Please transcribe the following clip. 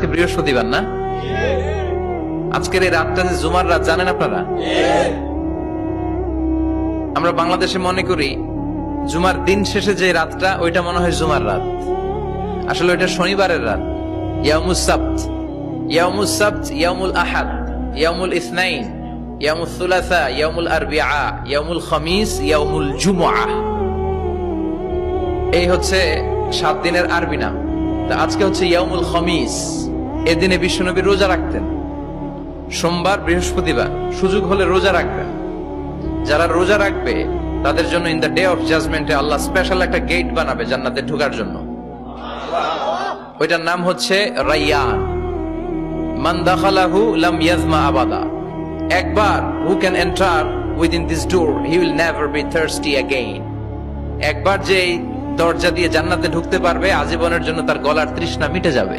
আজকে বৃহস্পতিবার না? আজকের এই রাতটা যে জুমার রাত, জানেন আপনারা? আমরা বাংলাদেশে মনে করি জুমার দিন শেষে যে রাতটা, ওইটা মনে হয় জুমার রাত। আসলে ওইটা শনিবারের রাত। ইয়াউমুস সাবত, ইয়াউমুস সাবত, ইয়াউমুল আহাদ, ইয়াউমুল ইসনাইন, ইয়াউমুল সুলাসা, ইয়াউমুল আরবিআ, ইয়াউমুল খামিস, ইয়াউমুল জুমআহ। এই হচ্ছে 7 দিনের আরবি নাম। তা আজকে হচ্ছে ইয়াউমুল খামিস। এদিনে বিশ্বনবী রোজা রাখতেন। সোমবার, বৃহস্পতিবার সুযোগ হলে রোজা রাখবেন। যারা রোজা রাখবে তাদের জন্য ইন দ্য ডে অফ জাজমেন্টে আল্লাহ স্পেশাল একটা গেট বানাবে জান্নাতে ঢোকার জন্য। ওইটার নাম হচ্ছে রাইয়ান। মান দাখালাহু লাম ইয়াজমা আবাদা। একবার who can enter within this door he will never be thirsty again. একবার যে দরজা দিয়ে জান্নাতে ঢুকতে পারবে, আজীবনের জন্য তার গলার তৃষ্ণা মিটে যাবে।